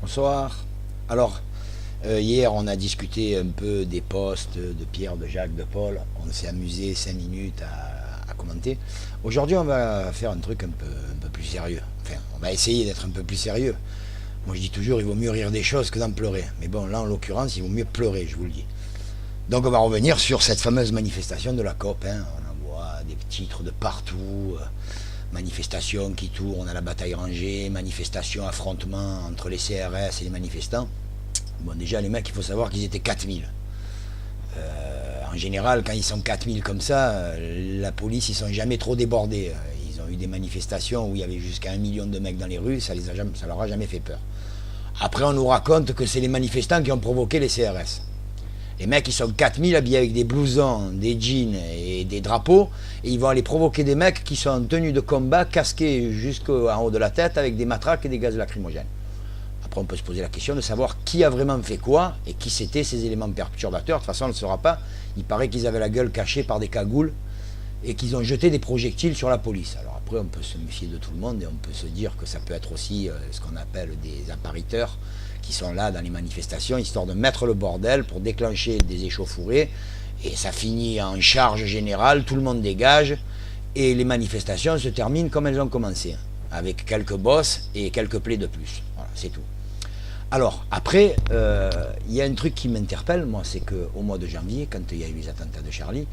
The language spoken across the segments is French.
Bonsoir. Alors, hier, on a discuté un peu des postes de Pierre, de Jacques, de Paul. On s'est amusé 5 minutes à commenter. Aujourd'hui, on va faire un truc un peu plus sérieux. Enfin, on va essayer d'être un peu plus sérieux. Moi, je dis toujours, il vaut mieux rire des choses que d'en pleurer. Mais bon, là, en l'occurrence, il vaut mieux pleurer, je vous le dis. Donc, on va revenir sur cette fameuse manifestation de la COP. Hein. On en voit des titres de partout. Manifestation qui tourne à la bataille rangée, manifestation, affrontement entre les CRS et les manifestants. Bon, déjà, les mecs, il faut savoir qu'ils étaient 4000. En général, quand ils sont 4000 comme ça, la police, ils sont jamais trop débordés. Ils ont eu des manifestations où il y avait jusqu'à 1 million de mecs dans les rues, ça leur a jamais fait peur. Après, on nous raconte que c'est les manifestants qui ont provoqué les CRS. Les mecs, ils sont 4000 habillés avec des blousons, des jeans et des drapeaux, et ils vont aller provoquer des mecs qui sont en tenue de combat, casqués jusqu'en haut de la tête, avec des matraques et des gaz lacrymogènes. Après, on peut se poser la question de savoir qui a vraiment fait quoi, et qui c'était ces éléments perturbateurs. De toute façon, on ne le saura pas. Il paraît qu'ils avaient la gueule cachée par des cagoules, et qu'ils ont jeté des projectiles sur la police. Alors après, on peut se méfier de tout le monde, et on peut se dire que ça peut être aussi ce qu'on appelle des appariteurs, qui sont là dans les manifestations, histoire de mettre le bordel pour déclencher des échauffourées, et ça finit en charge générale, tout le monde dégage, et les manifestations se terminent comme elles ont commencé, avec quelques bosses et quelques plaies de plus. Voilà, c'est tout. Alors, après, il y a un truc qui m'interpelle, moi, c'est qu'au mois de janvier, quand il y a eu les attentats de Charlie,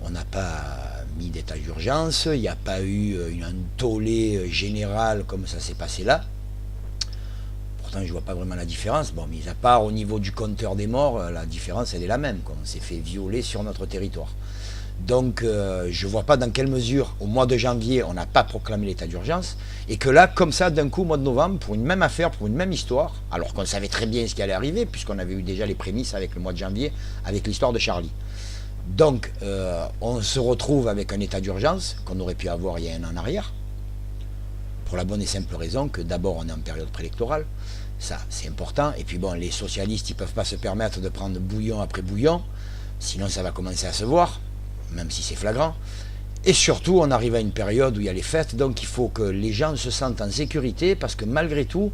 on n'a pas mis d'état d'urgence, il n'y a pas eu un tollé général comme ça s'est passé là. Je ne vois pas vraiment la différence. Bon, mis à part au niveau du compteur des morts, la différence, elle est la même. On s'est fait violer sur notre territoire. Donc, je ne vois pas dans quelle mesure, au mois de janvier, on n'a pas proclamé l'état d'urgence, et que là, comme ça, d'un coup, au mois de novembre, pour une même affaire, pour une même histoire, alors qu'on savait très bien ce qui allait arriver, puisqu'on avait eu déjà les prémices avec le mois de janvier, avec l'histoire de Charlie. Donc, on se retrouve avec un état d'urgence qu'on aurait pu avoir il y a un an en arrière, pour la bonne et simple raison que d'abord, on est en période préélectorale. Ça, c'est important. Et puis bon, les socialistes, ils ne peuvent pas se permettre de prendre bouillon après bouillon, sinon ça va commencer à se voir, même si c'est flagrant. Et surtout, on arrive à une période où il y a les fêtes, donc il faut que les gens se sentent en sécurité, parce que malgré tout,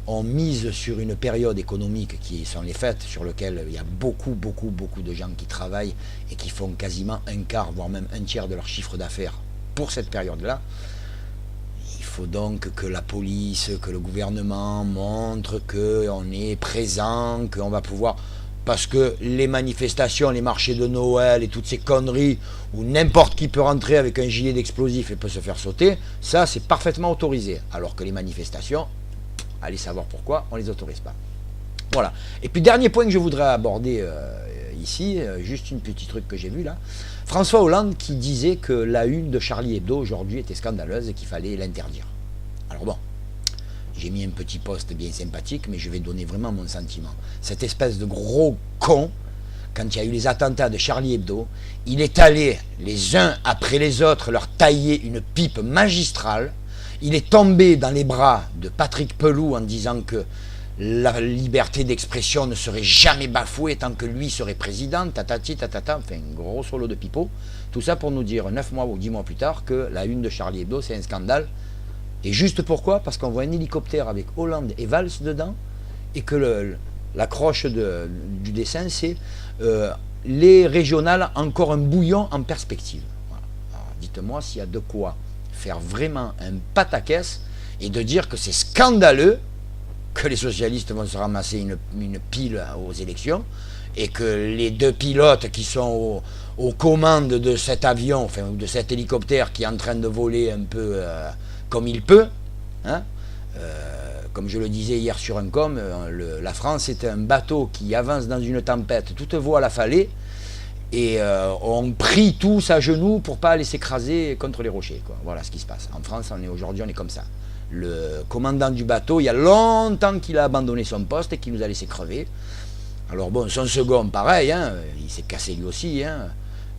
on mise sur une période économique qui sont les fêtes, sur lequel il y a beaucoup de gens qui travaillent et qui font quasiment un quart, voire même un tiers de leur chiffre d'affaires pour cette période-là. Il faut donc que la police, que le gouvernement montre qu'on est présent, qu'on va pouvoir... Parce que les manifestations, les marchés de Noël et toutes ces conneries, où n'importe qui peut rentrer avec un gilet d'explosif et peut se faire sauter, ça c'est parfaitement autorisé. Alors que les manifestations, allez savoir pourquoi, on ne les autorise pas. Voilà. Et puis dernier point que je voudrais aborder ici, juste une petite truc que j'ai vu là. François Hollande qui disait que la une de Charlie Hebdo aujourd'hui était scandaleuse et qu'il fallait l'interdire. Alors bon, j'ai mis un petit post bien sympathique, mais je vais donner vraiment mon sentiment. Cette espèce de gros con, quand il y a eu les attentats de Charlie Hebdo, il est allé les uns après les autres leur tailler une pipe magistrale. Il est tombé dans les bras de Patrick Pelloux en disant que la liberté d'expression ne serait jamais bafouée tant que lui serait président, tatati, tatata, enfin un gros solo de pipeau. Tout ça pour nous dire 9 mois ou 10 mois plus tard que la une de Charlie Hebdo c'est un scandale. Et juste pourquoi? Parce qu'on voit un hélicoptère avec Hollande et Valls dedans, et que l'accroche du dessin c'est les régionales encore un bouillon en perspective. Voilà. Dites-moi s'il y a de quoi faire vraiment un pataquès et de dire que c'est scandaleux que les socialistes vont se ramasser une pile aux élections, et que les deux pilotes qui sont aux commandes de cet avion, enfin de cet hélicoptère qui est en train de voler un peu comme il peut, hein, comme je le disais hier sur un com, la France est un bateau qui avance dans une tempête, toute voile affalée, et on prie tous à genoux pour ne pas aller s'écraser contre les rochers, quoi. Voilà ce qui se passe. En France, aujourd'hui, on est comme ça. Le commandant du bateau, il y a longtemps qu'il a abandonné son poste et qu'il nous a laissé crever. Alors bon, son second, pareil, hein, il s'est cassé lui aussi. Hein.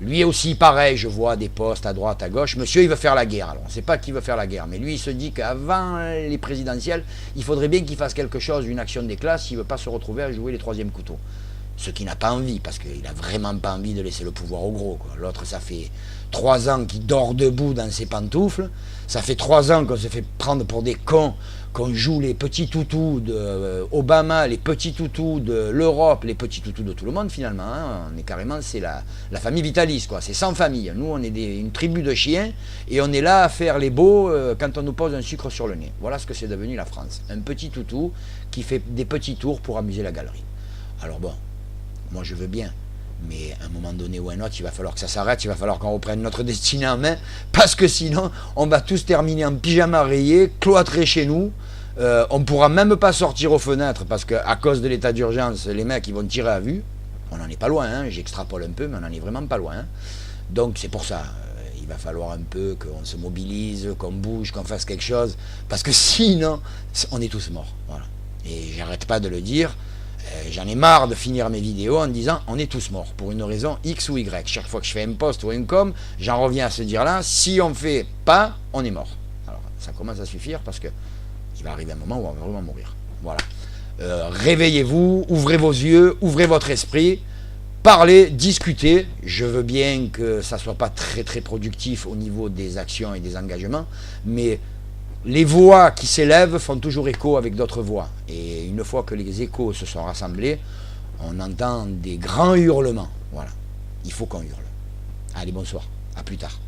Lui aussi, pareil, je vois des postes à droite, à gauche. Monsieur, il veut faire la guerre. Alors, on ne sait pas qui veut faire la guerre, mais lui, il se dit qu'avant les présidentielles, il faudrait bien qu'il fasse quelque chose, une action d'éclat, s'il ne veut pas se retrouver à jouer les troisièmes couteaux. Ce qui n'a pas envie, parce qu'il n'a vraiment pas envie de laisser le pouvoir au gros. L'autre, ça fait 3 ans qu'il dort debout dans ses pantoufles. Ça fait 3 ans qu'on se fait prendre pour des cons, qu'on joue les petits toutous d'Obama, les petits toutous de l'Europe, les petits toutous de tout le monde finalement. Hein. On est carrément, c'est la famille Vitalis, quoi. C'est sans famille. Nous, on est une tribu de chiens et on est là à faire les beaux quand on nous pose un sucre sur le nez. Voilà ce que c'est devenu la France. Un petit toutou qui fait des petits tours pour amuser la galerie. Alors bon, moi je veux bien, mais à un moment donné ou à un autre, il va falloir que ça s'arrête, il va falloir qu'on reprenne notre destinée en main, parce que sinon, on va tous terminer en pyjama rayé, cloîtrés chez nous. On ne pourra même pas sortir aux fenêtres, parce qu'à cause de l'état d'urgence, les mecs ils vont tirer à vue. On n'en est pas loin, hein, j'extrapole un peu, mais on n'en est vraiment pas loin. Hein. Donc c'est pour ça, il va falloir un peu qu'on se mobilise, qu'on bouge, qu'on fasse quelque chose, parce que sinon, on est tous morts. Voilà. Et j'arrête pas de le dire. J'en ai marre de finir mes vidéos en disant on est tous morts pour une raison X ou Y. Chaque fois que je fais un post ou un com, j'en reviens à se dire là, si on fait pas, on est mort. Alors ça commence à suffire parce que il va arriver un moment où on va vraiment mourir. Voilà. Réveillez-vous, ouvrez vos yeux, ouvrez votre esprit, parlez, discutez. Je veux bien que ça soit pas très très productif au niveau des actions et des engagements, mais les voix qui s'élèvent font toujours écho avec d'autres voix. Et une fois que les échos se sont rassemblés, on entend des grands hurlements. Voilà. Il faut qu'on hurle. Allez, bonsoir. À plus tard.